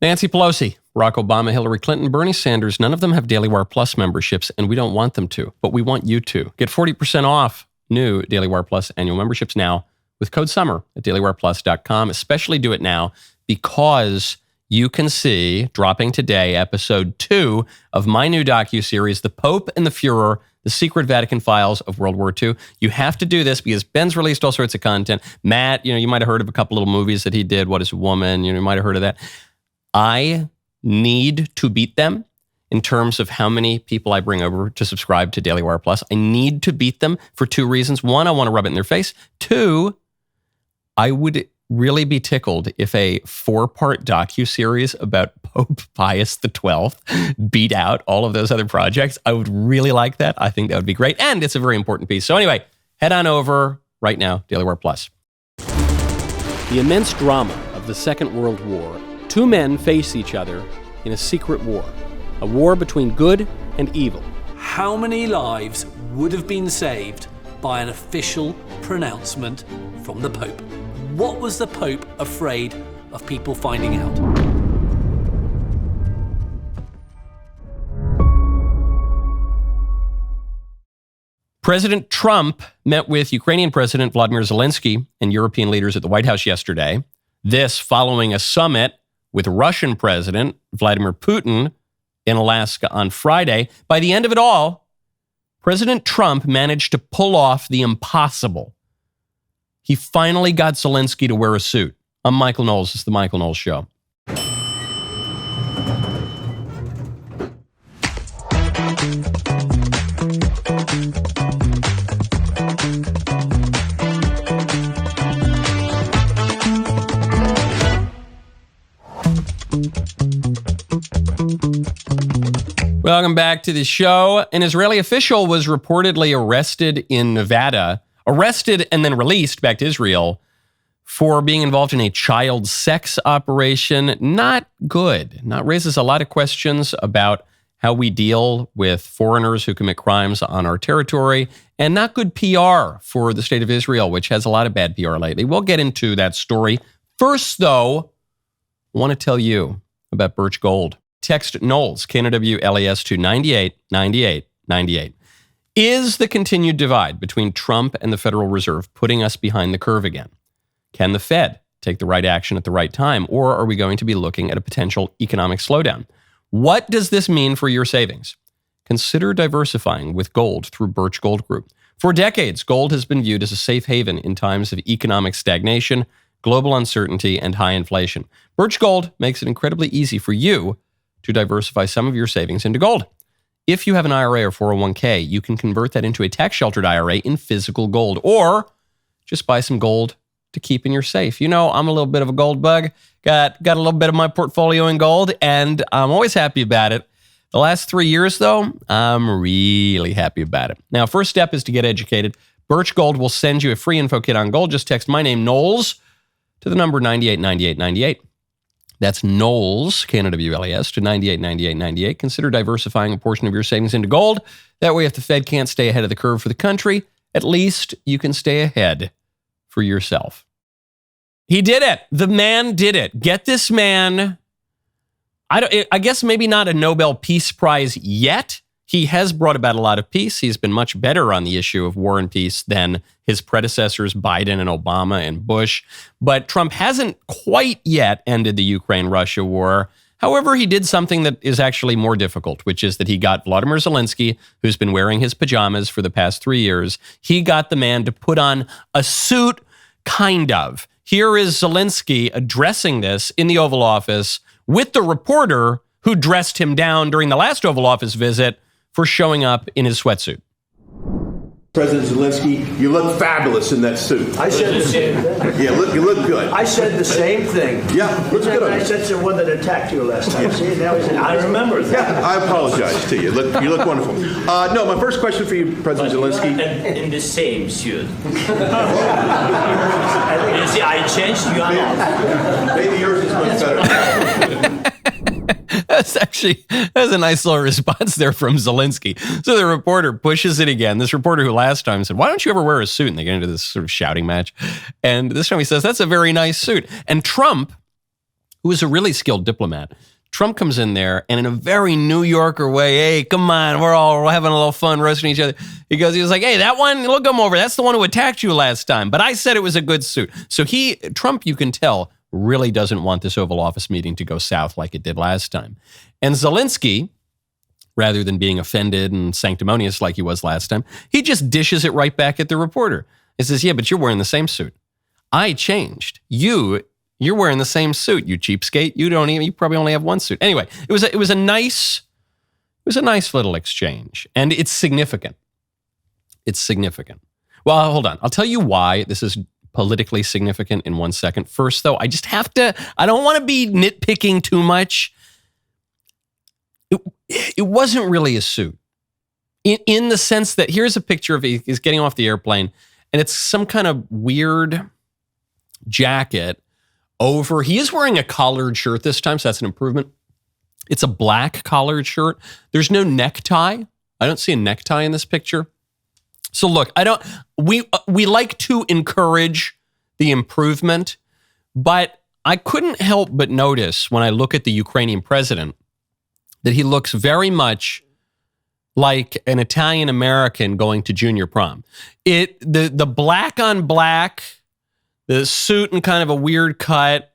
Nancy Pelosi, Barack Obama, Hillary Clinton, Bernie Sanders, none of them have DailyWire Plus memberships, and we don't want them to, but we want you to. Get 40% off new DailyWire Plus annual memberships now with code SUMMER at dailywireplus.com. Especially do it now because you can see, dropping today, episode 2 of my new docuseries, The Pope and the Fuhrer, The Secret Vatican Files of World War II. You have to do this because Ben's released all sorts of content. Matt, you might have heard of a couple little movies that he did. What is a Woman? You might have heard of that. I need to beat them in terms of how many people I bring over to subscribe to Daily Wire Plus. I need to beat them for 2 reasons. 1, I want to rub it in their face. 2, I would really be tickled if a 4-part docuseries about Pope Pius XII beat out all of those other projects. I would really like that. I think that would be great. And it's a very important piece. So anyway, head on over right now, Daily Wire Plus. The immense drama of the Second World War. 2 men face each other in a secret war. A war between good and evil. How many lives would have been saved by an official pronouncement from the Pope? What was the Pope afraid of people finding out? President Trump met with Ukrainian President Vladimir Zelensky and European leaders at the White House yesterday. This following a summit with Russian President Vladimir Putin in Alaska on Friday. By the end of it all, President Trump managed to pull off the impossible. He finally got Zelensky to wear a suit. I'm Michael Knowles. It's the Michael Knowles Show. Welcome back to the show. An Israeli official was reportedly arrested in Nevada, arrested and then released back to Israel for being involved in a child sex operation. Not good. Not raises a lot of questions about how we deal with foreigners who commit crimes on our territory, and not good PR for the state of Israel, which has a lot of bad PR lately. We'll get into that story. First, though, I want to tell you about Birch Gold. Text Knowles, KNWLES, to 989898. Is the continued divide between Trump and the Federal Reserve putting us behind the curve again? Can the Fed take the right action at the right time, or are we going to be looking at a potential economic slowdown? What does this mean for your savings? Consider diversifying with gold through Birch Gold Group. For decades, gold has been viewed as a safe haven in times of economic stagnation, global uncertainty, and high inflation. Birch Gold makes it incredibly easy for you to diversify some of your savings into gold. If you have an IRA or 401k, you can convert that into a tax-sheltered IRA in physical gold, or just buy some gold to keep in your safe. You know, I'm a little bit of a gold bug. Got a little bit of my portfolio in gold, and I'm always happy about it. The last 3 years, though, I'm really happy about it. Now, first step is to get educated. Birch Gold will send you a free info kit on gold. Just text my name, Knowles, to the number 989898. That's Knowles, KNWLES, to 989898. Consider diversifying a portion of your savings into gold. That way, if the Fed can't stay ahead of the curve for the country, at least you can stay ahead for yourself. He did it. The man did it. Get this man, I guess maybe not a Nobel Peace Prize yet. He has brought about a lot of peace. He's been much better on the issue of war and peace than his predecessors, Biden and Obama and Bush. But Trump hasn't quite yet ended the Ukraine-Russia war. However, he did something that is actually more difficult, which is that he got Vladimir Zelensky, who's been wearing his pajamas for the past 3 years. He got the man to put on a suit, kind of. Here is Zelensky addressing this in the Oval Office with the reporter who dressed him down during the last Oval Office visit for showing up in his sweatsuit. President Zelensky, you look fabulous in that suit. I said the same thing. Yeah, you look good. I said the same thing. Yeah, looks good. I said to the one that attacked you last time. See, now he's I remember that. Yeah, I apologize to you. You look wonderful. No, my first question for you, President Zelensky. In the same suit. You see, I changed you. Maybe yours is much better. That's a nice little response there from Zelensky. So the reporter pushes it again. This reporter who last time said, why don't you ever wear a suit? And they get into this sort of shouting match. And this time he says, that's a very nice suit. And Trump, who is a really skilled diplomat. Trump comes in there and in a very New Yorker way, hey, come on, we're all having a little fun roasting each other. He was like, hey, that one, look him over. That's the one who attacked you last time. But I said it was a good suit. So Trump, you can tell, really doesn't want this Oval Office meeting to go south like it did last time. And Zelensky, rather than being offended and sanctimonious like he was last time, he just dishes it right back at the reporter. He says, yeah, but you're wearing the same suit. I changed. You're wearing the same suit, you cheapskate. You probably only have one suit. Anyway, it was a nice little exchange, and it's significant. It's significant. Well, hold on. I'll tell you why this is politically significant in 1 second. First, though, I don't want to be nitpicking too much. It wasn't really a suit in the sense that here's a picture of he's getting off the airplane, and it's some kind of weird jacket over. He is wearing a collared shirt this time, so that's an improvement. It's a black collared shirt. There's no necktie. I don't see a necktie in this picture. So look, we like to encourage the improvement, but I couldn't help but notice when I look at the Ukrainian president that he looks very much like an Italian American going to junior prom. The black on black, the suit and kind of a weird cut.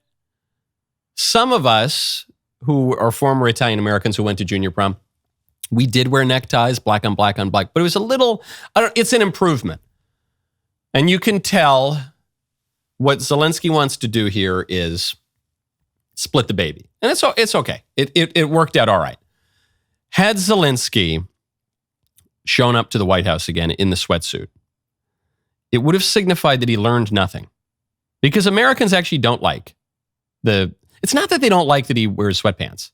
Some of us who are former Italian Americans who went to junior prom, we did wear neckties, black on black on black, but it was a little, it's an improvement. And you can tell what Zelensky wants to do here is split the baby. And it's okay. It worked out all right. Had Zelensky shown up to the White House again in the sweatsuit, it would have signified that he learned nothing. Because Americans actually don't like it's not that they don't like that he wears sweatpants.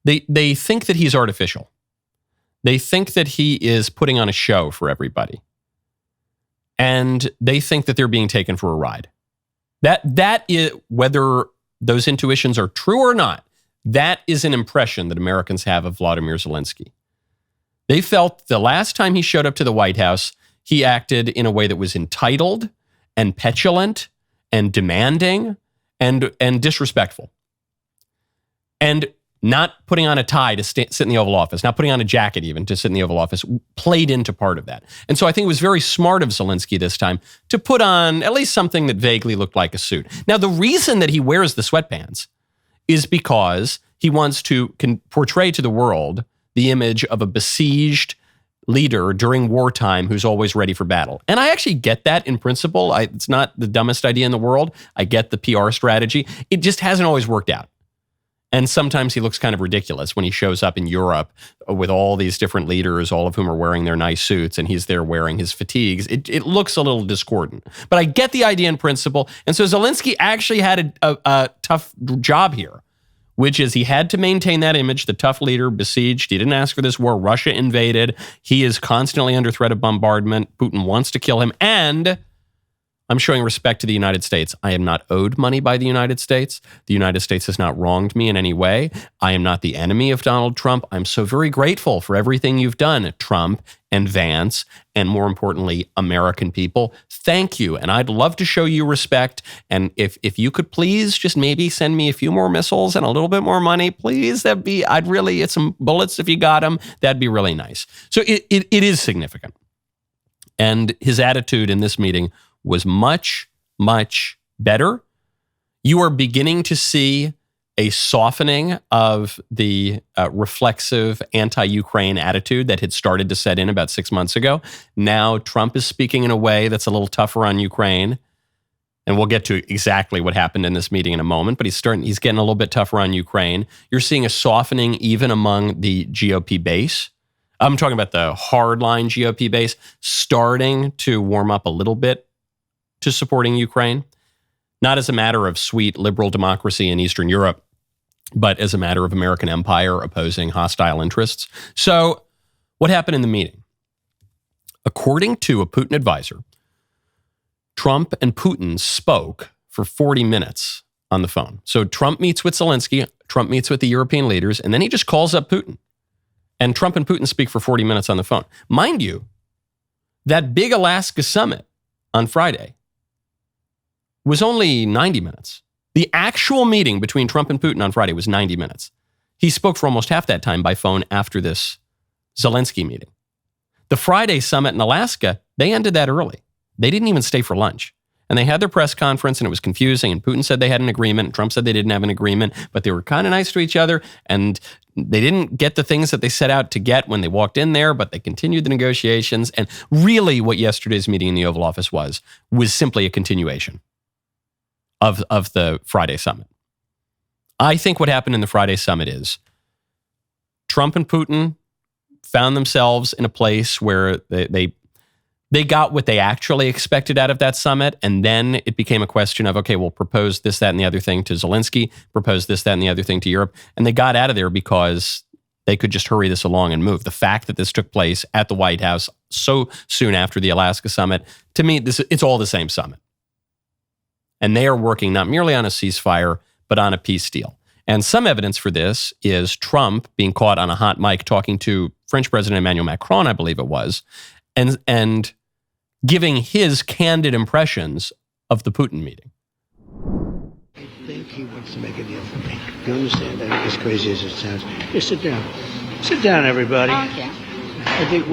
They think that he's artificial. They think that he is putting on a show for everybody. And they think that they're being taken for a ride. That is, whether those intuitions are true or not, that is an impression that Americans have of Vladimir Zelensky. They felt the last time he showed up to the White House, he acted in a way that was entitled and petulant and demanding and disrespectful. And not putting on a tie to sit in the Oval Office, not putting on a jacket even to sit in the Oval Office, played into part of that. And so I think it was very smart of Zelensky this time to put on at least something that vaguely looked like a suit. Now, the reason that he wears the sweatpants is because he wants to portray to the world the image of a besieged leader during wartime who's always ready for battle. And I actually get that in principle. It's not the dumbest idea in the world. I get the PR strategy. It just hasn't always worked out. And sometimes he looks kind of ridiculous when he shows up in Europe with all these different leaders, all of whom are wearing their nice suits, and he's there wearing his fatigues. It looks a little discordant. But I get the idea in principle. And so Zelensky actually had a tough job here, which is he had to maintain that image, the tough leader, besieged. He didn't ask for this war. Russia invaded. He is constantly under threat of bombardment. Putin wants to kill him. And I'm showing respect to the United States. I am not owed money by the United States. The United States has not wronged me in any way. I am not the enemy of Donald Trump. I'm so very grateful for everything you've done, Trump and Vance, and more importantly, American people. Thank you. And I'd love to show you respect. And if you could please just maybe send me a few more missiles and a little bit more money, please, it's some bullets if you got them. That'd be really nice. So it is significant. And his attitude in this meeting was much, much better. You are beginning to see a softening of the reflexive anti-Ukraine attitude that had started to set in about 6 months ago. Now Trump is speaking in a way that's a little tougher on Ukraine. And we'll get to exactly what happened in this meeting in a moment, but he's getting a little bit tougher on Ukraine. You're seeing a softening even among the GOP base. I'm talking about the hardline GOP base starting to warm up a little bit to supporting Ukraine, not as a matter of sweet liberal democracy in Eastern Europe, but as a matter of American empire opposing hostile interests. So what happened in the meeting? According to a Putin advisor, Trump and Putin spoke for 40 minutes on the phone. So Trump meets with Zelensky, Trump meets with the European leaders, and then he just calls up Putin. And Trump and Putin speak for 40 minutes on the phone. Mind you, that big Alaska summit on Friday was only 90 minutes. The actual meeting between Trump and Putin on Friday was 90 minutes. He spoke for almost half that time by phone after this Zelensky meeting. The Friday summit in Alaska, they ended that early. They didn't even stay for lunch. And they had their press conference and it was confusing. And Putin said they had an agreement. And Trump said they didn't have an agreement, but they were kind of nice to each other. And they didn't get the things that they set out to get when they walked in there, but they continued the negotiations. And really what yesterday's meeting in the Oval Office was simply a continuation of the Friday summit. I think what happened in the Friday summit is Trump and Putin found themselves in a place where they got what they actually expected out of that summit. And then it became a question of, okay, we'll propose this, that, and the other thing to Zelensky, propose this, that, and the other thing to Europe. And they got out of there because they could just hurry this along and move. The fact that this took place at the White House so soon after the Alaska summit, to me, it's all the same summit. And they are working not merely on a ceasefire, but on a peace deal. And some evidence for this is Trump being caught on a hot mic talking to French President Emmanuel Macron, I believe it was, and giving his candid impressions of the Putin meeting. I think he wants to make a deal for me. You understand that? As crazy as it sounds. Here, sit down. Sit down, everybody. Okay. I think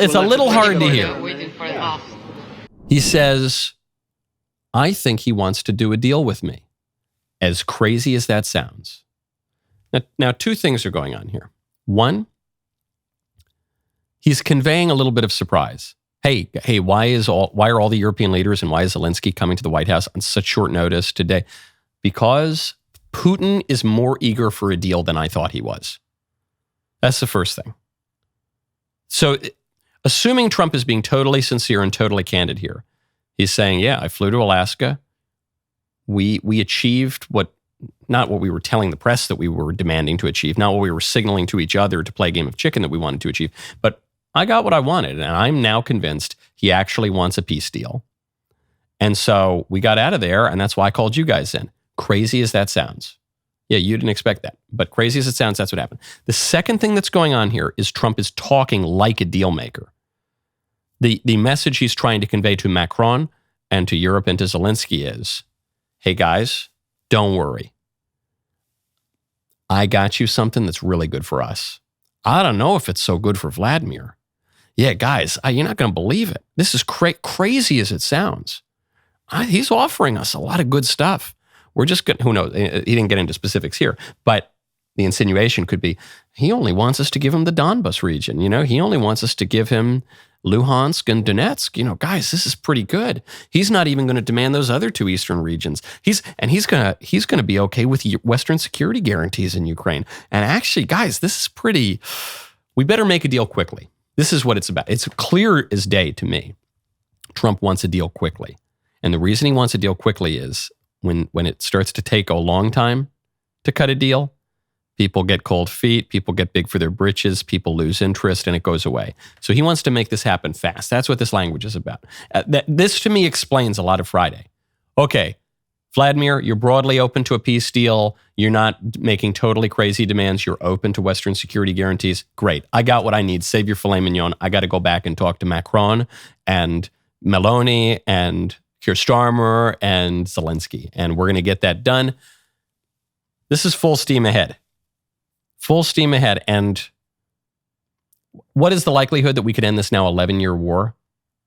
It's a little hard to hear. Waiting for the boss. He says, I think he wants to do a deal with me. As crazy as that sounds. Now, two things are going on here. One, he's conveying a little bit of surprise. Hey, why are all the European leaders and why is Zelensky coming to the White House on such short notice today? Because Putin is more eager for a deal than I thought he was. That's the first thing. So, assuming Trump is being totally sincere and totally candid here, he's saying, yeah, I flew to Alaska. We achieved not what we were telling the press that we were demanding to achieve, not what we were signaling to each other to play a game of chicken that we wanted to achieve, but I got what I wanted, and I'm now convinced he actually wants a peace deal. And so we got out of there, and that's why I called you guys in. Crazy as that sounds. Yeah, you didn't expect that, but crazy as it sounds, that's what happened. The second thing that's going on here is Trump is talking like a deal maker. The message he's trying to convey to Macron and to Europe and to Zelensky is, hey guys, don't worry. I got you something that's really good for us. I don't know if it's so good for Vladimir. Yeah, guys, you're not going to believe it. This is crazy as it sounds. He's offering us a lot of good stuff. We're just going, who knows? He didn't get into specifics here, but the insinuation could be, he only wants us to give him the Donbas region. He only wants us to give him Luhansk and Donetsk. Guys, this is pretty good. He's not even going to demand those other two eastern regions. He's going to be okay with Western security guarantees in Ukraine. And actually, guys, this is pretty. We better make a deal quickly. This is what it's about. It's clear as day to me. Trump wants a deal quickly, and the reason he wants a deal quickly is when it starts to take a long time to cut a deal. People get cold feet, people get big for their britches, people lose interest, and it goes away. So he wants to make this happen fast. That's what this language is about. This, to me, explains a lot of Friday. Okay, Vladimir, you're broadly open to a peace deal. You're not making totally crazy demands. You're open to Western security guarantees. Great. I got what I need. Save your filet mignon. I got to go back and talk to Macron and Meloni and Keir Starmer and Zelensky, and we're going to get that done. This is full steam ahead. Full steam ahead. And what is the likelihood that we could end this now 11-year war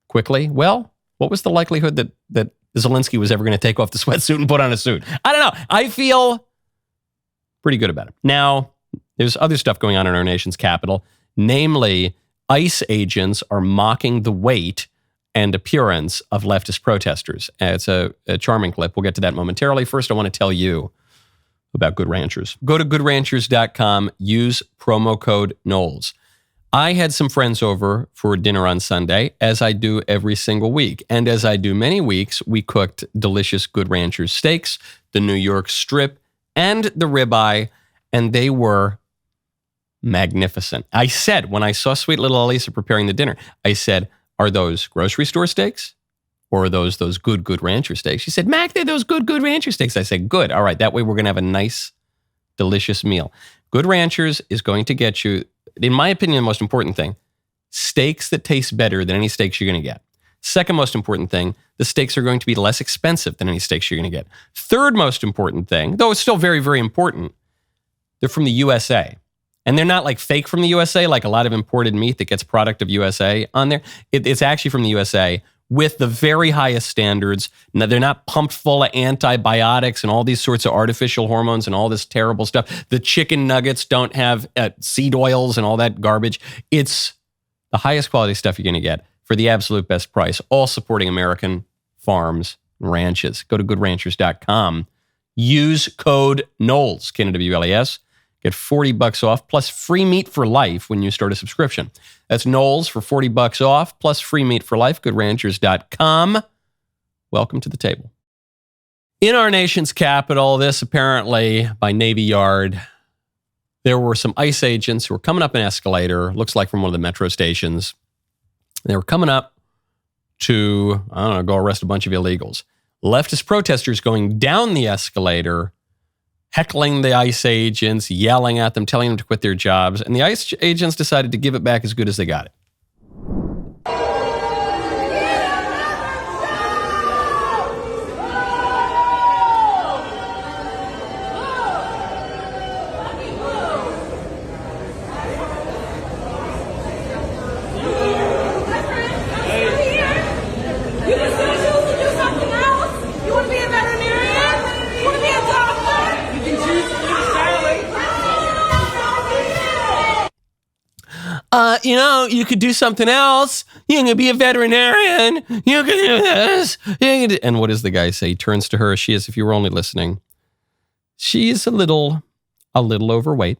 quickly? Well, what was the likelihood that Zelensky was ever going to take off the sweatsuit and put on a suit? I don't know. I feel pretty good about it. Now, there's other stuff going on in our nation's capital. Namely, ICE agents are mocking the weight and appearance of leftist protesters. It's a charming clip. We'll get to that momentarily. First, I want to tell you about Good Ranchers. Go to goodranchers.com, use promo code Knowles. I had some friends over for dinner on Sunday, as I do every single week. And as I do many weeks, we cooked delicious Good Ranchers steaks, the New York strip, and the ribeye, and they were magnificent. I said, when I saw sweet little Elisa preparing the dinner, I said, are those grocery store steaks? Or are those good rancher steaks? She said, Mac, they're those good rancher steaks. I said, good. All right, that way we're going to have a nice, delicious meal. Good Ranchers is going to get you, in my opinion, the most important thing, steaks that taste better than any steaks you're going to get. Second most important thing, the steaks are going to be less expensive than any steaks you're going to get. Third most important thing, though it's still very, very important, they're from the USA. And they're not like fake from the USA, like a lot of imported meat that gets product of USA on there. It's actually from the USA with the very highest standards. Now, they're not pumped full of antibiotics and all these sorts of artificial hormones and all this terrible stuff. The chicken nuggets don't have seed oils and all that garbage. It's the highest quality stuff you're going to get for the absolute best price, all supporting American farms and ranches. Go to goodranchers.com. Use code Knowles, Knowles. Get $40 off plus free meat for life when you start a subscription. That's Knowles for $40 off plus free meat for life. GoodRanchers.com. Welcome to the table. In our nation's capital, this apparently by Navy Yard, there were some ICE agents who were coming up an escalator, looks like from one of the metro stations. They were coming up to, go arrest a bunch of illegals. Leftist protesters going down the escalator, heckling the ICE agents, yelling at them, telling them to quit their jobs. And the ICE agents decided to give it back as good as they got it. You could do something else. You can be a veterinarian. You can do this. And what does the guy say? He turns to her. She is, if you were only listening, she is a little overweight.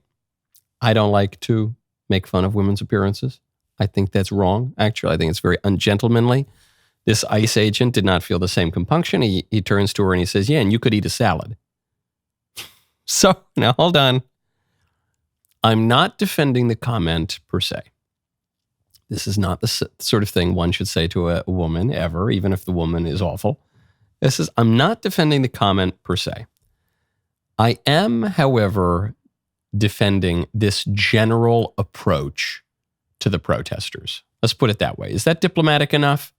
I don't like to make fun of women's appearances. I think that's wrong. Actually, I think it's very ungentlemanly. This ICE agent did not feel the same compunction. He turns to her and he says, yeah, and you could eat a salad. So, now hold on. I'm not defending the comment per se. This is not the sort of thing one should say to a woman ever, even if the woman is awful. I'm not defending the comment per se. I am, however, defending this general approach to the protesters. Let's put it that way. Is that diplomatic enough?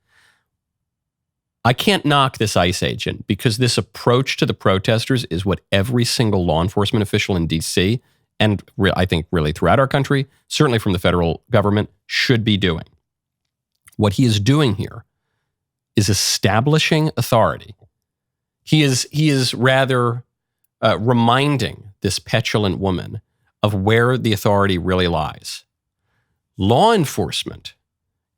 I can't knock this ICE agent because this approach to the protesters is what every single law enforcement official in D.C. and I think really throughout our country, certainly from the federal government, should be doing. What he is doing here is establishing authority. He is rather reminding this petulant woman of where the authority really lies. Law enforcement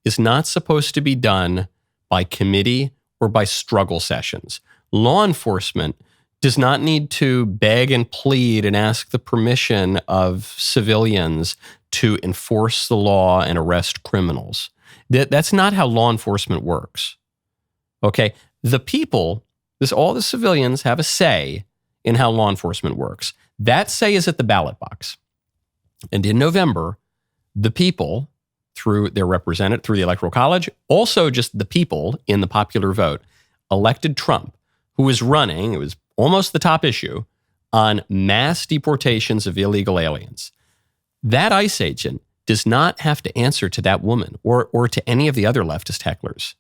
is not supposed to be done by committee or by struggle sessions. Law enforcement does not need to beg and plead and ask the permission of civilians to enforce the law and arrest criminals. That's not how law enforcement works. Okay? The people, all the civilians have a say in how law enforcement works. That say is at the ballot box. And in November, the people, through their representative, through the Electoral College, also just the people in the popular vote, elected Trump, who was running, it was almost the top issue, on mass deportations of illegal aliens. That ICE agent does not have to answer to that woman or to any of the other leftist hecklers.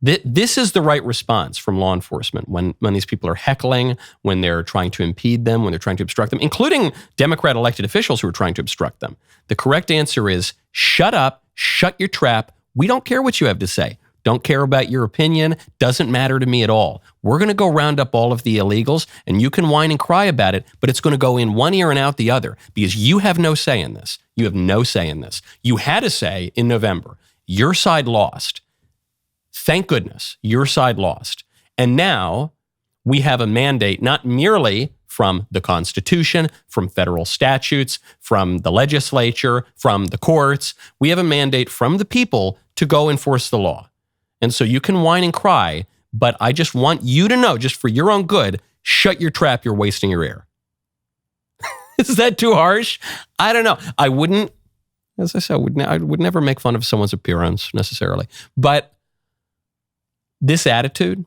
This is the right response from law enforcement when these people are heckling, when they're trying to impede them, when they're trying to obstruct them, including Democrat elected officials who are trying to obstruct them. The correct answer is shut up, shut your trap. We don't care what you have to say. Don't care about your opinion. Doesn't matter to me at all. We're going to go round up all of the illegals and you can whine and cry about it, but it's going to go in one ear and out the other because you have no say in this. You have no say in this. You had a say in November. Your side lost. Thank goodness your side lost. And now we have a mandate not merely from the Constitution, from federal statutes, from the legislature, from the courts. We have a mandate from the people to go enforce the law. And so you can whine and cry, but I just want you to know, just for your own good, shut your trap, you're wasting your air. Is that too harsh? I don't know. I wouldn't, as I said, I would never make fun of someone's appearance necessarily. But this attitude,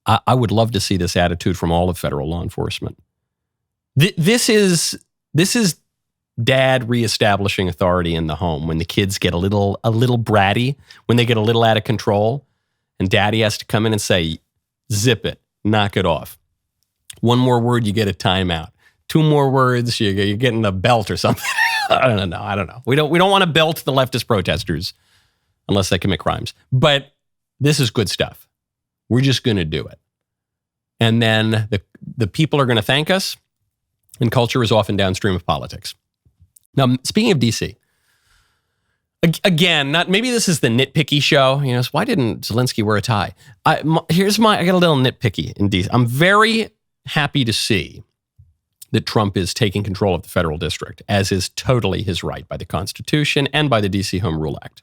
I would love to see this attitude from all of federal law enforcement. This is dad reestablishing authority in the home when the kids get a little bratty, when they get a little out of control, and daddy has to come in and say, zip it, knock it off. One more word, you get a timeout. Two more words, you're getting a belt or something. I don't know. We don't want to belt the leftist protesters unless they commit crimes. But this is good stuff. We're just going to do it. And then the people are going to thank us, and culture is often downstream of politics. Now, speaking of D.C., again, maybe this is the nitpicky show. You know, why didn't Zelensky wear a tie? I got a little nitpicky in D.C. I'm very happy to see that Trump is taking control of the federal district, as is totally his right by the Constitution and by the D.C. Home Rule Act.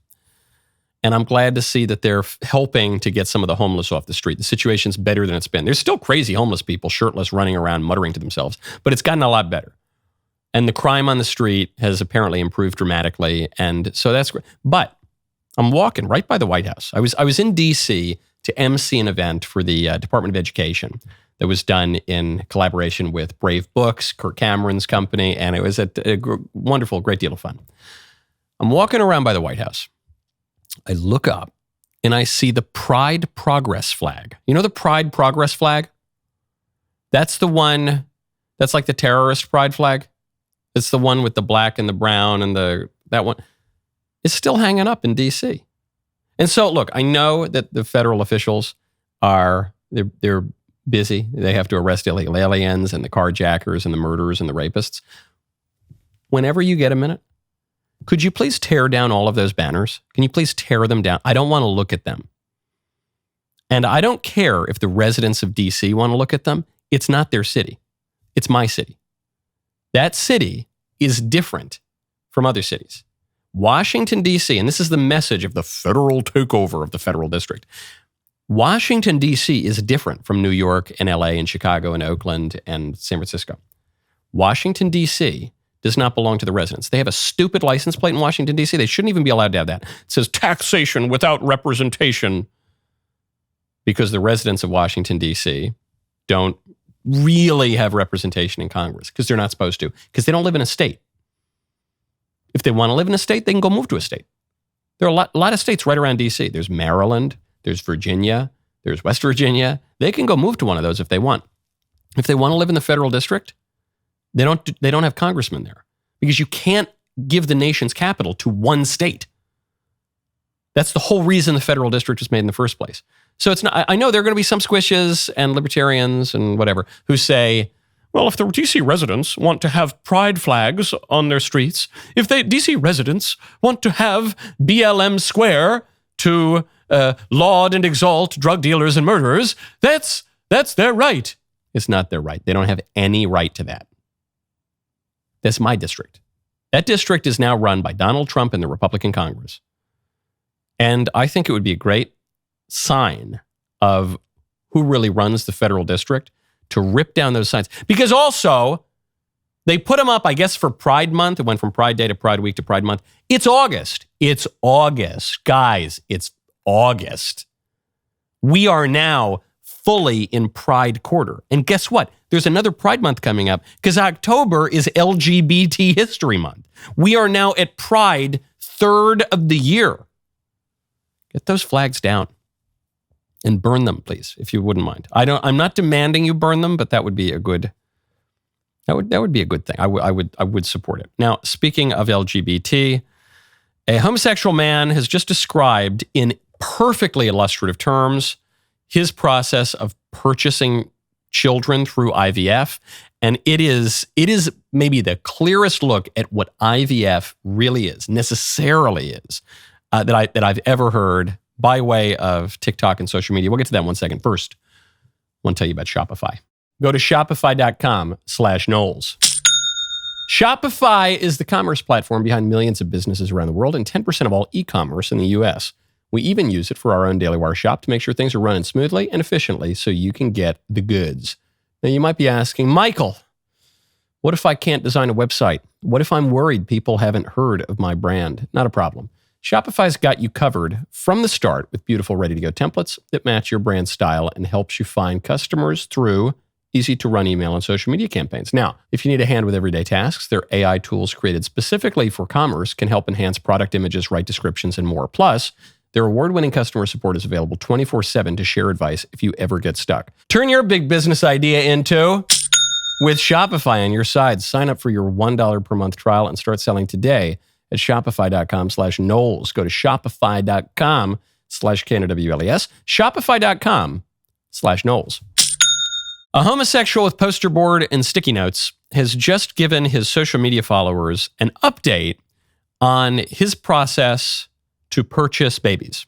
And I'm glad to see that they're helping to get some of the homeless off the street. The situation's better than it's been. There's still crazy homeless people, shirtless, running around, muttering to themselves, but it's gotten a lot better. And the crime on the street has apparently improved dramatically, and so that's great. But I'm walking right by the White House. I was in D.C. to MC an event for the Department of Education that was done in collaboration with Brave Books, Kirk Cameron's company, and it was a wonderful, great deal of fun. I'm walking around by the White House. I look up, and I see the Pride Progress flag. You know the Pride Progress flag? That's the one, that's like the terrorist pride flag. It's the one with the black and the brown and that one. It's still hanging up in D.C. And so, look, I know that the federal officials they're busy. They have to arrest illegal aliens and the carjackers and the murderers and the rapists. Whenever you get a minute, could you please tear down all of those banners? Can you please tear them down? I don't want to look at them. And I don't care if the residents of D.C. want to look at them. It's not their city. It's my city. That city is different from other cities. Washington, D.C., and this is the message of the federal takeover of the federal district. Washington, D.C. is different from New York and L.A. and Chicago and Oakland and San Francisco. Washington, D.C. does not belong to the residents. They have a stupid license plate in Washington, D.C. They shouldn't even be allowed to have that. It says taxation without representation, because the residents of Washington, D.C. don't really have representation in Congress, because they're not supposed to, because they don't live in a state. If they want to live in a state, they can go move to a state. There are a lot of states right around D.C. There's Maryland, there's Virginia, there's West Virginia. They can go move to one of those if they want. If they want to live in the federal district, they don't have congressmen there, because you can't give the nation's capital to one state. That's the whole reason the federal district was made in the first place. So it's not, I know there are going to be some squishes and libertarians and whatever who say, well, if the DC residents want to have pride flags on their streets, if DC residents want to have BLM Square to laud and exalt drug dealers and murderers, that's their right. It's not their right. They don't have any right to that. That's my district. That district is now run by Donald Trump and the Republican Congress. And I think it would be a great sign of who really runs the federal district to rip down those signs. Because also, they put them up, I guess, for Pride Month. It went from Pride Day to Pride Week to Pride Month. It's August. It's August. Guys, it's August. We are now fully in Pride Quarter. And guess what? There's another Pride Month coming up, because October is LGBT History Month. We are now at Pride, third of the year. Get those flags down and burn them, please, if you wouldn't mind. I'm not demanding you burn them, but that would be a good. That would be a good thing. I would support it. Now, speaking of LGBT, a homosexual man has just described in perfectly illustrative terms his process of purchasing children through IVF, and it is maybe the clearest look at what IVF really is, necessarily is. That I've ever heard by way of TikTok and social media. We'll get to that in 1 second. First, I want to tell you about Shopify. Go to shopify.com/Knowles. Shopify is the commerce platform behind millions of businesses around the world and 10% of all e-commerce in the U.S. We even use it for our own DailyWire shop to make sure things are running smoothly and efficiently so you can get the goods. Now, you might be asking, Michael, what if I can't design a website? What if I'm worried people haven't heard of my brand? Not a problem. Shopify's got you covered from the start with beautiful ready-to-go templates that match your brand style and helps you find customers through easy to run email and social media campaigns. Now, if you need a hand with everyday tasks, their AI tools created specifically for commerce can help enhance product images, write descriptions, and more. Plus, their award-winning customer support is available 24/7 to share advice if you ever get stuck. Turn your big business idea into with Shopify on your side. Sign up for your $1 per month trial and start selling today at shopify.com/Knowles. Go to shopify.com/KNWLES, shopify.com/Knowles. A homosexual with poster board and sticky notes has just given his social media followers an update on his process to purchase babies.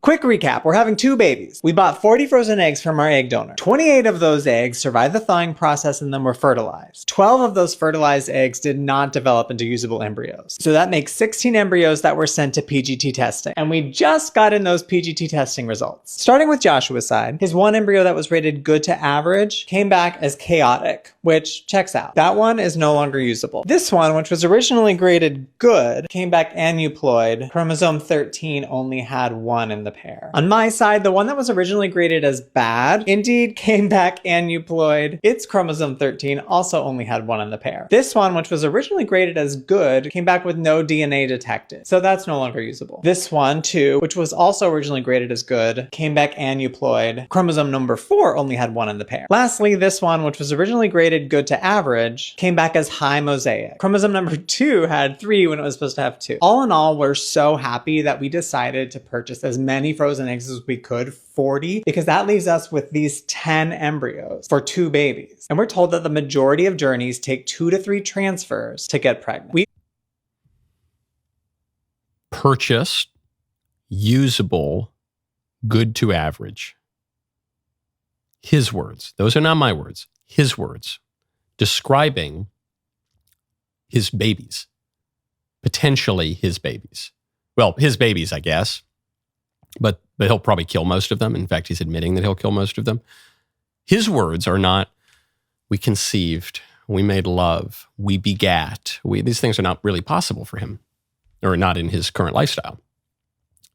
Quick recap, we're having 2 babies. We bought 40 frozen eggs from our egg donor. 28 of those eggs survived the thawing process and then were fertilized. 12 of those fertilized eggs did not develop into usable embryos. So that makes 16 embryos that were sent to PGT testing. And we just got in those PGT testing results. Starting with Joshua's side, his one embryo that was rated good to average came back as chaotic, which checks out. That one is no longer usable. This one, which was originally graded good, came back aneuploid. Chromosome 13 only had 1 in the pair. On my side, the one that was originally graded as bad indeed came back aneuploid. Its chromosome 13 also only had 1 in the pair. This one, which was originally graded as good, came back with no DNA detected. So that's no longer usable. This one, too, which was also originally graded as good, came back aneuploid. Chromosome number 4 only had 1 in the pair. Lastly, this one, which was originally graded good to average, came back as high mosaic. Chromosome number 2 had 3 when it was supposed to have 2. All in all, we're so happy that we decided to purchase as many frozen eggs as we could, 40, because that leaves us with these 10 embryos for 2 babies. And we're told that the majority of journeys take 2 to 3 transfers to get pregnant. We purchased usable, good to average. His words. Those are not my words. His words. Describing his babies. Potentially his babies. Well, his babies, I guess. But he'll probably kill most of them. In fact, he's admitting that he'll kill most of them. His words are not, we conceived, we made love, we begat. These things are not really possible for him, or not in his current lifestyle.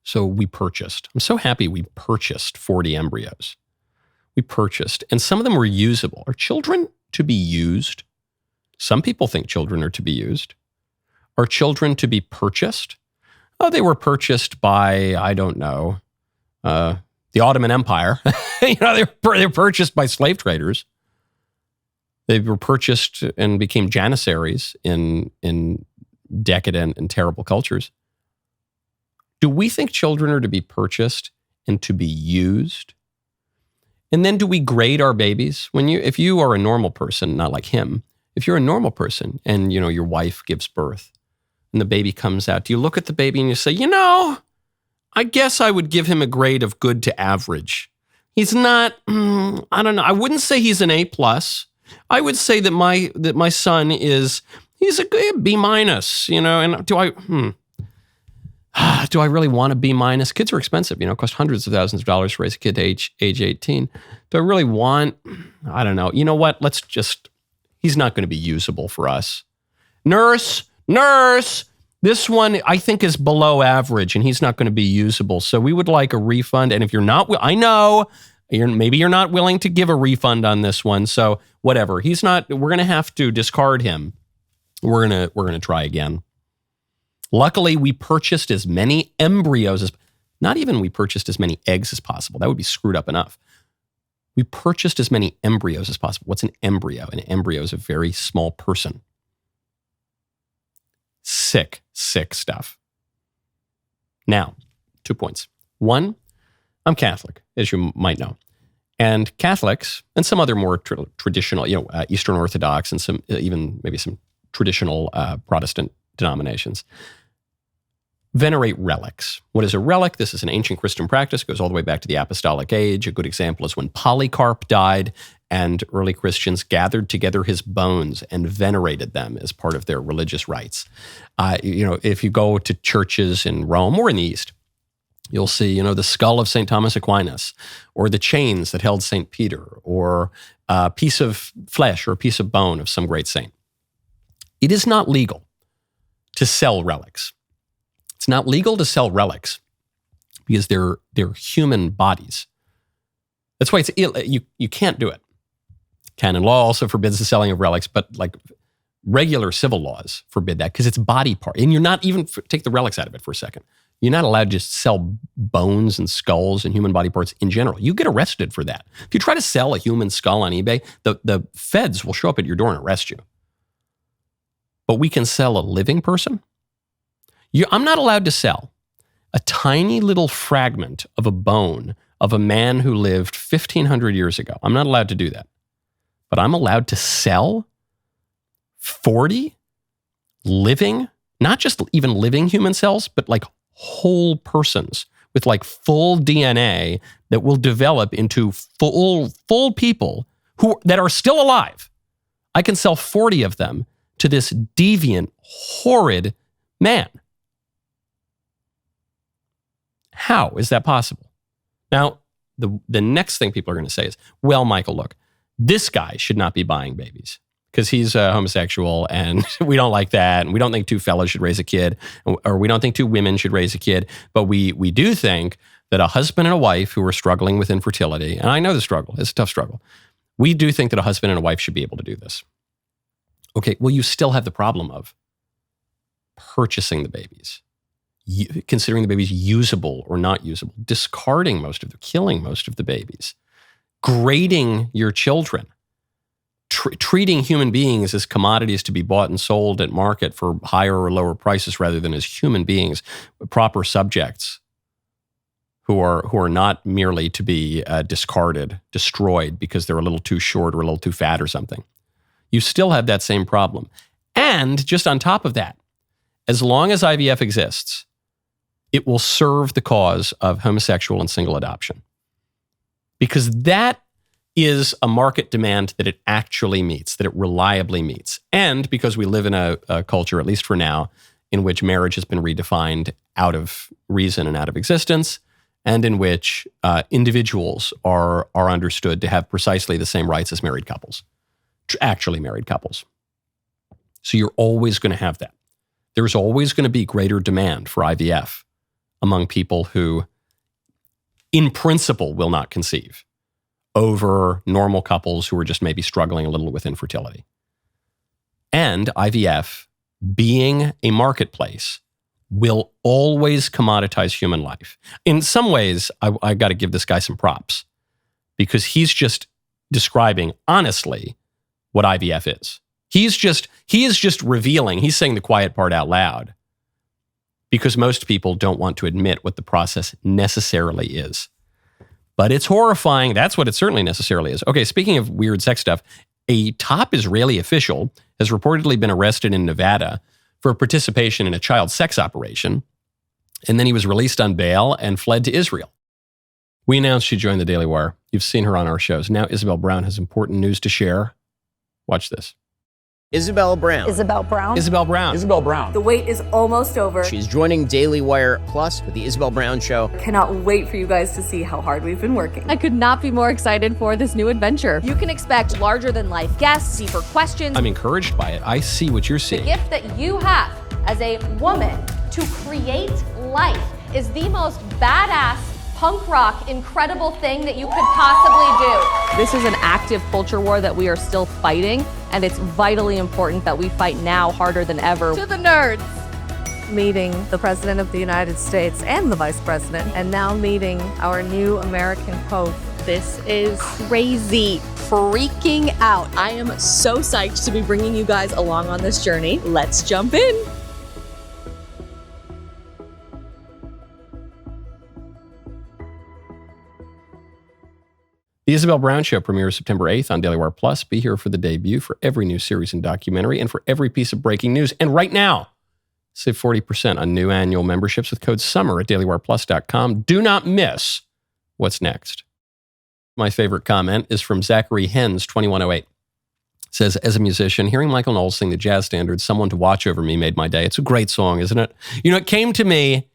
So we purchased. I'm so happy we purchased 40 embryos. We purchased, and some of them were usable. Are children to be used? Some people think children are to be used. Are children to be purchased? Oh, they were purchased by, I don't know, the Ottoman Empire. They were purchased by slave traders. They were purchased and became janissaries in decadent and terrible cultures. Do we think children are to be purchased and to be used? And then do we grade our babies? If you are a normal person, not like him, if you're a normal person and your wife gives birth, and the baby comes out, do you look at the baby and you say, I guess I would give him a grade of good to average. He's not, I don't know. I wouldn't say he's an A+. I would say that my son he's a B-, and do I really want a B-? Kids are expensive, it costs hundreds of thousands of dollars to raise a kid to age 18. Do I really want, I don't know. You know what? He's not going to be usable for us. Nurse, this one I think is below average and he's not going to be usable. So we would like a refund. And if you're not, I know maybe you're not willing to give a refund on this one. So whatever, we're going to have to discard him. We're going to try again. Luckily, we purchased as many embryos not even we purchased as many eggs as possible. That would be screwed up enough. We purchased as many embryos as possible. What's an embryo? An embryo is a very small person. Sick stuff. Now, 2 points. One, I'm Catholic, as you might know. And Catholics, and some other more traditional, Eastern Orthodox, and some even maybe some traditional Protestant denominations, venerate relics. What is a relic? This is an ancient Christian practice. It goes all the way back to the Apostolic Age. A good example is when Polycarp died and early Christians gathered together his bones and venerated them as part of their religious rites. If you go to churches in Rome or in the East, you'll see, the skull of St. Thomas Aquinas, or the chains that held St. Peter, or a piece of flesh or a piece of bone of some great saint. It is not legal to sell relics. It's not legal to sell relics because they're human bodies. That's why you can't do it. Canon law also forbids the selling of relics, but like regular civil laws forbid that because it's body part. And you're not even, take the relics out of it for a second. You're not allowed to just sell bones and skulls and human body parts in general. You get arrested for that. If you try to sell a human skull on eBay, the feds will show up at your door and arrest you. But we can sell a living person. I'm not allowed to sell a tiny little fragment of a bone of a man who lived 1,500 years ago. I'm not allowed to do that. But I'm allowed to sell 40 living, not just even living human cells, but like whole persons with like full DNA that will develop into full people that are still alive. I can sell 40 of them to this deviant, horrid man. How is that possible? Now, the next thing people are going to say is, well, Michael, look, this guy should not be buying babies because he's homosexual and we don't like that. And we don't think two fellas should raise a kid, or we don't think two women should raise a kid. But we do think that a husband and a wife who are struggling with infertility, and I know the struggle, it's a tough struggle. We do think that a husband and a wife should be able to do this. Okay, well, you still have the problem of purchasing the babies, considering the babies usable or not usable, discarding most of them, killing most of the babies, grading your children, treating human beings as commodities to be bought and sold at market for higher or lower prices rather than as human beings, proper subjects who are not merely to be discarded, destroyed because they're a little too short or a little too fat or something. You still have that same problem. And just on top of that, as long as IVF exists, it will serve the cause of homosexual and single adoption. Because that is a market demand that it actually meets, that it reliably meets. And because we live in a culture, at least for now, in which marriage has been redefined out of reason and out of existence, and in which individuals are understood to have precisely the same rights as married couples, actually married couples. So you're always going to have that. There's always going to be greater demand for IVF among people who, in principle, will not conceive over normal couples who are just maybe struggling a little with infertility. And IVF, being a marketplace, will always commoditize human life. In some ways, I got to give this guy some props because he's just describing honestly what IVF is. He is just revealing, he's saying the quiet part out loud because most people don't want to admit what the process necessarily is. But it's horrifying. That's what it certainly necessarily is. Okay, speaking of weird sex stuff, a top Israeli official has reportedly been arrested in Nevada for participation in a child sex operation, and then he was released on bail and fled to Israel. We announced she joined the Daily Wire. You've seen her on our shows. Now Isabel Brown has important news to share. Watch this. Isabel Brown. Isabel Brown. Isabel Brown. Isabel Brown. The wait is almost over. She's joining Daily Wire Plus with the Isabel Brown Show. Cannot wait for you guys to see how hard we've been working. I could not be more excited for this new adventure. You can expect larger-than-life guests, deeper questions. I'm encouraged by it. I see what you're seeing. The gift that you have as a woman to create life is the most badass, punk rock, incredible thing that you could possibly do. This is an active culture war that we are still fighting, and it's vitally important that we fight now harder than ever. To the nerds. Meeting the President of the United States and the Vice President, and now meeting our new American Pope. This is crazy, freaking out. I am so psyched to be bringing you guys along on this journey. Let's jump in. The Isabel Brown Show premieres September 8th on DailyWire Plus. Be here for the debut for every new series and documentary and for every piece of breaking news. And right now, save 40% on new annual memberships with code SUMMER at DailyWirePlus.com. Do not miss what's next. My favorite comment is from Zachary Hens, 2108. It says, as a musician, hearing Michael Knowles sing the jazz standards, Someone to Watch Over Me, made my day. It's a great song, isn't it? You know, it came to me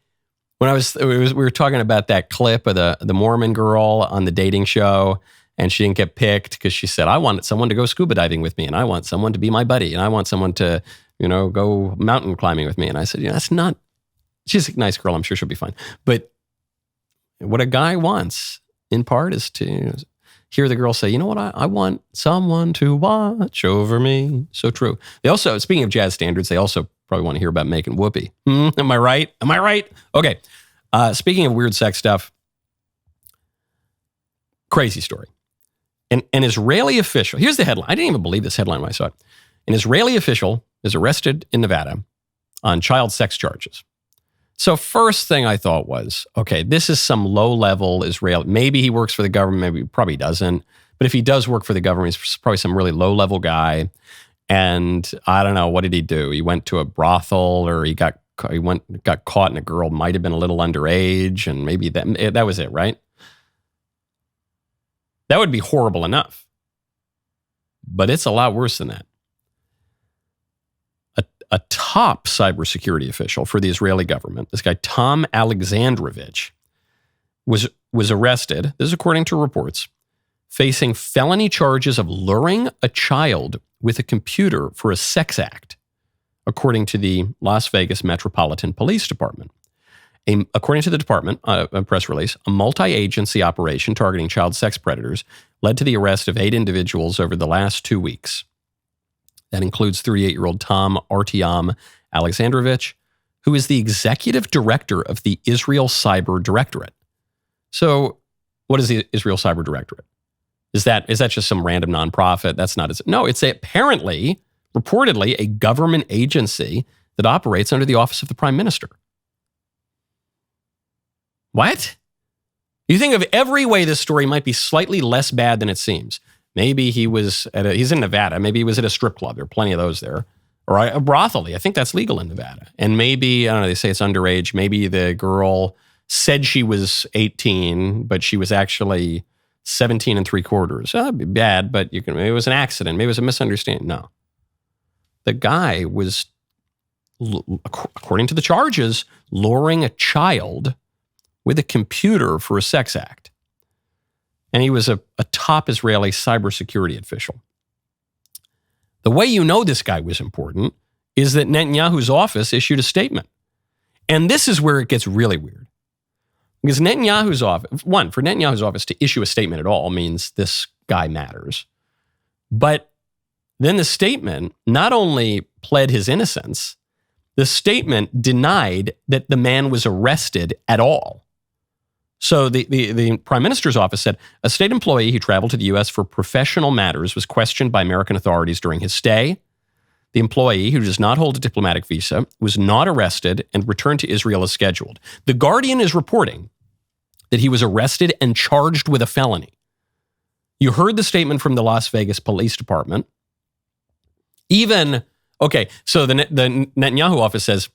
when we were talking about that clip of the Mormon girl on the dating show, and she didn't get picked because she said, I want someone to go scuba diving with me, and I want someone to be my buddy, and I want someone to, go mountain climbing with me. And I said, that's not, she's a nice girl. I'm sure she'll be fine. But what a guy wants, in part, is to hear the girl say, you know what, I want someone to watch over me. So true. They also, speaking of jazz standards, they also probably want to hear about making whoopee. Am I right? Am I right? Okay. Speaking of weird sex stuff, crazy story. An Israeli official, here's the headline. I didn't even believe this headline when I saw it. An Israeli official is arrested in Nevada on child sex charges. So first thing I thought was, okay, this is some low-level Israeli. Maybe he works for the government, maybe probably doesn't. But if he does work for the government, he's probably some really low-level guy. And I don't know, what did he do? He went to a brothel, or he got caught, and a girl might have been a little underage, and maybe that was it, right? That would be horrible enough. But it's a lot worse than that. A top cybersecurity official for the Israeli government, this guy Tom Alexandrovich, was arrested, this is according to reports, facing felony charges of luring a child with a computer for a sex act, according to the Las Vegas Metropolitan Police Department. According to the department, a press release, a multi-agency operation targeting child sex predators led to the arrest of 8 individuals over the last 2 weeks. That includes 38-year-old Tom Artyom Alexandrovich, who is the executive director of the Israel Cyber Directorate. So what is the Israel Cyber Directorate? Is that just some random nonprofit? That's not. No, it's reportedly, a government agency that operates under the office of the prime minister. What? You think of every way this story might be slightly less bad than it seems. Maybe he's in Nevada. Maybe he was at a strip club. There are plenty of those there. Or a brothel. I think that's legal in Nevada. And maybe, I don't know, they say it's underage. Maybe the girl said she was 18, but she was actually 17 3/4. That'd be bad, but maybe it was an accident. Maybe it was a misunderstanding. No. The guy was, according to the charges, luring a child with a computer for a sex act. And he was a top Israeli cybersecurity official. The way you know this guy was important is that Netanyahu's office issued a statement. And this is where it gets really weird. Because Netanyahu's office, for Netanyahu's office to issue a statement at all means this guy matters. But then the statement not only pled his innocence, the statement denied that the man was arrested at all. So the prime minister's office said, a state employee who traveled to the U.S. for professional matters was questioned by American authorities during his stay. The employee, who does not hold a diplomatic visa, was not arrested and returned to Israel as scheduled. The Guardian is reporting that he was arrested and charged with a felony. You heard the statement from the Las Vegas Police Department. So the Netanyahu office says,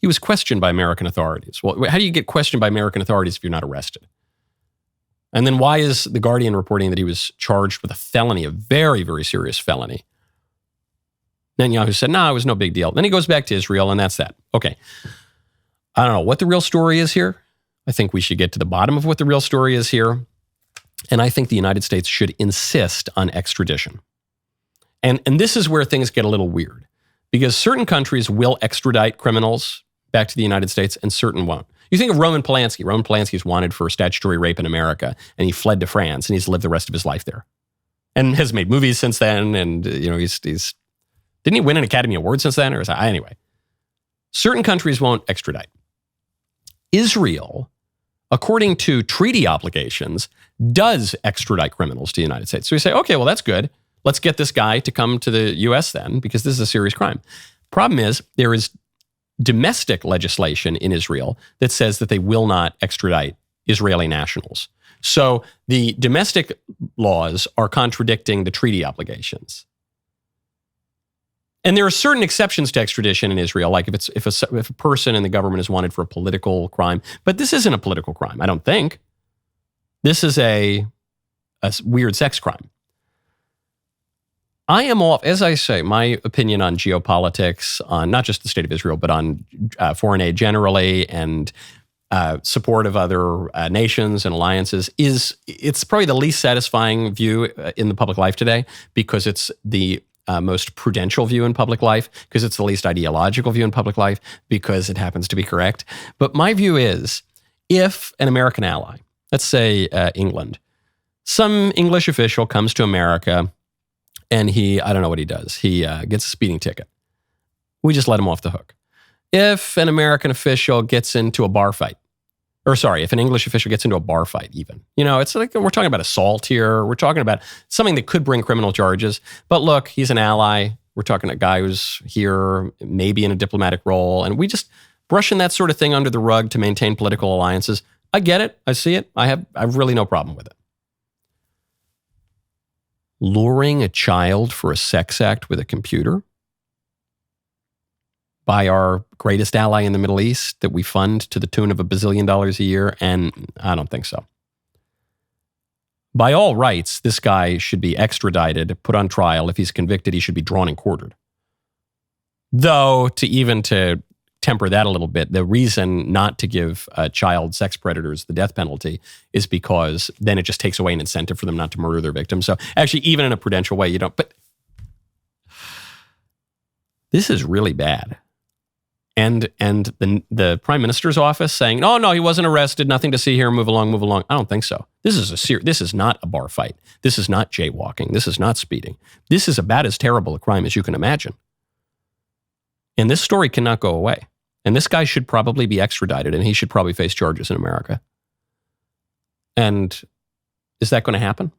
he was questioned by American authorities. Well, how do you get questioned by American authorities if you're not arrested? And then why is the Guardian reporting that he was charged with a felony, a very, very serious felony? Netanyahu said, no, it was no big deal. Then he goes back to Israel, and that's that. Okay. I don't know what the real story is here. I think we should get to the bottom of what the real story is here. And I think the United States should insist on extradition. And this is where things get a little weird, because certain countries will extradite criminals back to the United States and certain won't. You think of Roman Polanski. Roman Polanski's wanted for statutory rape in America, and he fled to France, and he's lived the rest of his life there, and has made movies since then. And he's didn't he win an Academy Award since then? Anyway, certain countries won't extradite. Israel, according to treaty obligations, does extradite criminals to the United States. So we say, okay, well, that's good. Let's get this guy to come to the U.S. then, because this is a serious crime. Problem is, there is domestic legislation in Israel that says that they will not extradite Israeli nationals. So the domestic laws are contradicting the treaty obligations. And there are certain exceptions to extradition in Israel, like if a person in the government is wanted for a political crime. But this isn't a political crime, I don't think. This is a weird sex crime. I am off, as I say, my opinion on geopolitics, on not just the state of Israel, but on foreign aid generally and support of other nations and alliances it's probably the least satisfying view in the public life today, because it's the most prudential view in public life, because it's the least ideological view in public life, because it happens to be correct. But my view is, if an American ally, let's say England, Some English official comes to America and I don't know what he does. He gets a speeding ticket. We just let him off the hook. If an American official gets into a bar fight, if an English official gets into a bar fight even, it's like we're talking about assault here. We're talking about something that could bring criminal charges. But look, he's an ally. We're talking a guy who's here, maybe in a diplomatic role. And we just brushing that sort of thing under the rug to maintain political alliances. I get it. I see it. I have really no problem with it. Luring a child for a sex act with a computer by our greatest ally in the Middle East that we fund to the tune of $1 billion a year? And I don't think so. By all rights, this guy should be extradited, put on trial. If he's convicted, he should be drawn and quartered. Though, to temper that a little bit, the reason not to give child sex predators the death penalty is because then it just takes away an incentive for them not to murder their victims. So actually, even in a prudential way, you don't. But this is really bad. And the Prime Minister's office saying, "Oh no, he wasn't arrested. Nothing to see here. Move along, move along." I don't think so. This is not a bar fight. This is not jaywalking. This is not speeding. This is about as terrible a crime as you can imagine. And this story cannot go away. And this guy should probably be extradited, and he should probably face charges in America. And is that going to happen?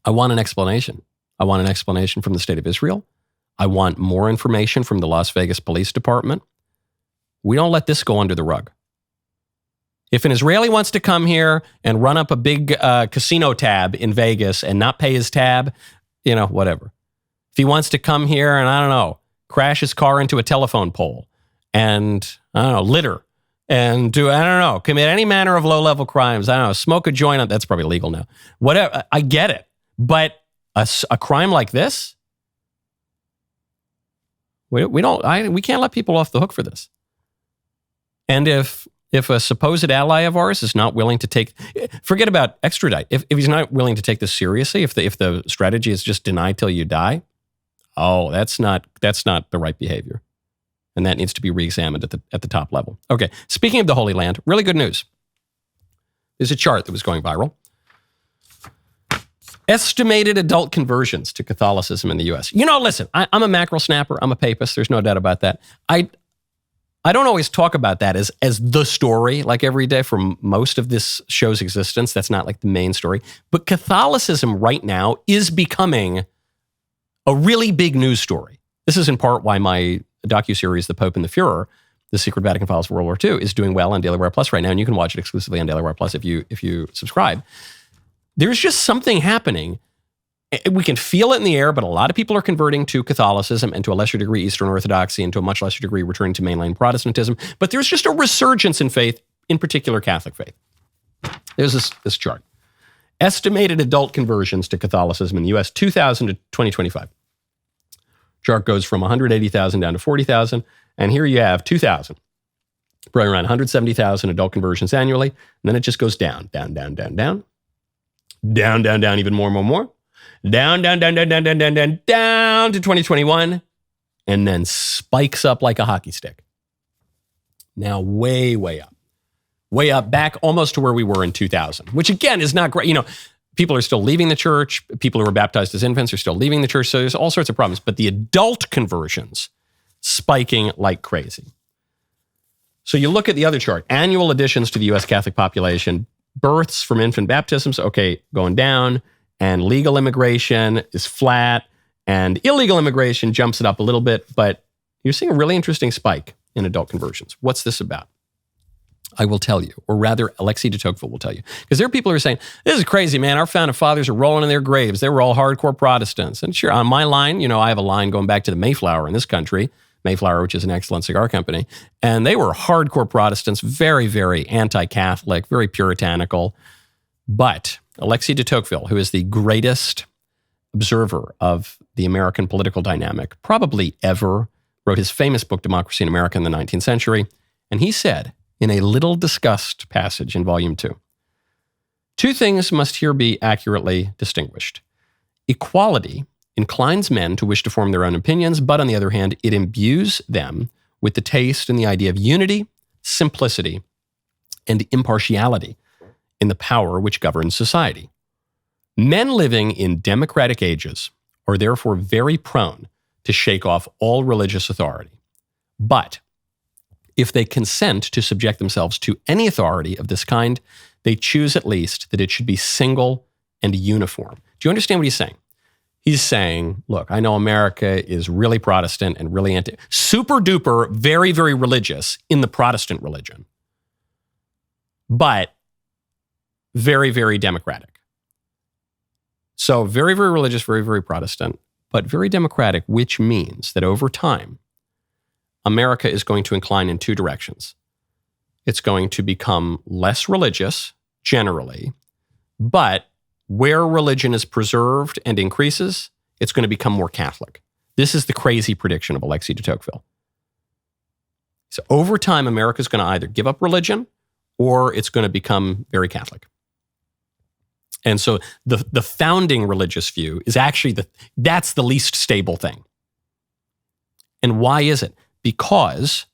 I want an explanation. I want an explanation from the State of Israel. I want more information from the Las Vegas Police Department. We don't let this go under the rug. If an Israeli wants to come here and run up a big casino tab in Vegas and not pay his tab, whatever. If he wants to come here and, I don't know, crash his car into a telephone pole and, I don't know, litter and commit any manner of low-level crimes, I don't know, smoke a joint, that's probably legal now. Whatever, I get it. But a crime like this, we can't let people off the hook for this. And if a supposed ally of ours is not willing to forget about extradite. If he's not willing to take this seriously, if the strategy is just deny till you die, that's not the right behavior. And that needs to be reexamined at the top level. Okay, speaking of the Holy Land, really good news. There's a chart that was going viral. Estimated adult conversions to Catholicism in the U.S. Listen, I'm a mackerel snapper. I'm a papist. There's no doubt about that. I don't always talk about that as the story, like every day for most of this show's existence. That's not like the main story. But Catholicism right now is becoming a really big news story. This is in part why my docuseries, The Pope and the Fuhrer, The Secret Vatican Files of World War II, is doing well on DailyWire Plus right now. And you can watch it exclusively on DailyWire Plus if you subscribe. There's just something happening. We can feel it in the air, but a lot of people are converting to Catholicism and to a lesser degree Eastern Orthodoxy and to a much lesser degree returning to mainline Protestantism. But there's just a resurgence in faith, in particular Catholic faith. There's this chart. Estimated adult conversions to Catholicism in the U.S. 2000 to 2025. Chart goes from 180,000 down to 40,000. And here you have 2000. Probably around 170,000 adult conversions annually. And then it just goes down, down, down, down, down. Down, down, down, even more, more, more. Down, down, down, down, down, down, down, down, down to 2021, and then spikes up like a hockey stick. Now way, way up, back almost to where we were in 2000, which again is not great. People are still leaving the church. People who were baptized as infants are still leaving the church. So there's all sorts of problems, but the adult conversions spiking like crazy. So you look at the other chart, annual additions to the U.S. Catholic population, births from infant baptisms, okay, going down. And legal immigration is flat, and illegal immigration jumps it up a little bit, but you're seeing a really interesting spike in adult conversions. What's this about? I will tell you, or rather, Alexei de Tocqueville will tell you. Because there are people who are saying, this is crazy, man. Our founding fathers are rolling in their graves. They were all hardcore Protestants. And sure, on my line, I have a line going back to the Mayflower in this country, Mayflower, which is an excellent cigar company. And they were hardcore Protestants, very, very anti-Catholic, very puritanical. But Alexei de Tocqueville, who is the greatest observer of the American political dynamic probably ever, wrote his famous book, Democracy in America in the 19th Century. And he said, in a little discussed passage in Volume 2, two things must here be accurately distinguished. Equality inclines men to wish to form their own opinions, but on the other hand, it imbues them with the taste and the idea of unity, simplicity, and impartiality in the power which governs society. Men living in democratic ages are therefore very prone to shake off all religious authority. But if they consent to subject themselves to any authority of this kind, they choose at least that it should be single and uniform. Do you understand what he's saying? He's saying, look, I know America is really Protestant and really super duper, very, very religious in the Protestant religion, but very, very democratic. So very, very religious, very, very Protestant, but very democratic, which means that over time, America is going to incline in two directions. It's going to become less religious, generally, but where religion is preserved and increases, it's going to become more Catholic. This is the crazy prediction of Alexis de Tocqueville. So over time, America is going to either give up religion or it's going to become very Catholic. And so the founding religious view is actually that's the least stable thing. And why is it? Because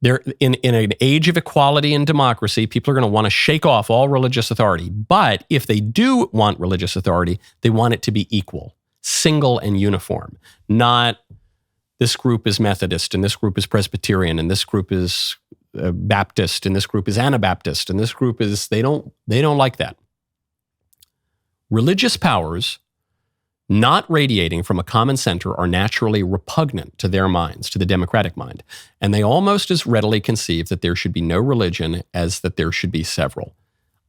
they're in an age of equality and democracy, people are going to want to shake off all religious authority. But if they do want religious authority, they want it to be equal, single and uniform, not this group is Methodist and this group is Presbyterian and this group is Baptist and this group is Anabaptist and this group is, they don't like that. Religious powers not radiating from a common center are naturally repugnant to their minds, to the democratic mind. And they almost as readily conceive that there should be no religion as that there should be several.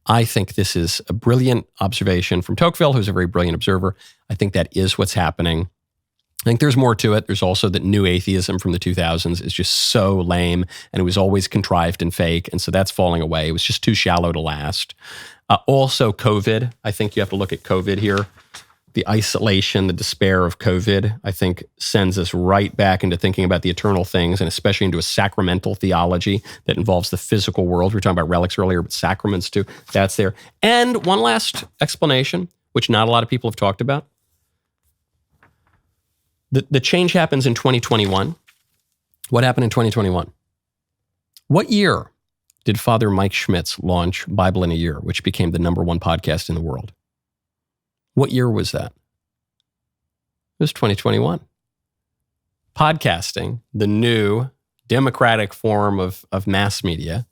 I think this is a brilliant observation from Tocqueville, who's a very brilliant observer. I think that is what's happening. I think there's more to it. There's also that new atheism from the 2000s is just so lame and it was always contrived and fake. And so that's falling away. It was just too shallow to last. Also COVID. I think you have to look at COVID here. The isolation, the despair of COVID, I think sends us right back into thinking about the eternal things and especially into a sacramental theology that involves the physical world. We were talking about relics earlier, but sacraments too. That's there. And one last explanation, which not a lot of people have talked about. The change happens in 2021. What happened in 2021? What year did Father Mike Schmitz launch Bible in a Year, which became the #1 podcast in the world? What year was that? It was 2021. Podcasting, the new democratic form of mass media.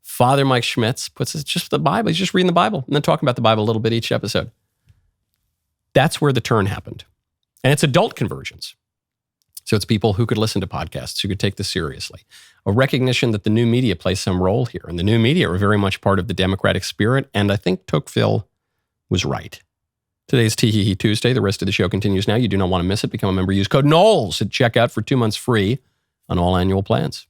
Father Mike Schmitz puts it just the Bible. He's just reading the Bible and then talking about the Bible a little bit each episode. That's where the turn happened. And it's adult conversions. So it's people who could listen to podcasts, who could take this seriously. A recognition that the new media plays some role here. And the new media are very much part of the democratic spirit. And I think Tocqueville was right. Today's Tee Tuesday. The rest of the show continues now. You do not want to miss it. Become a member. Use code Knowles at checkout for 2 months free on all annual plans.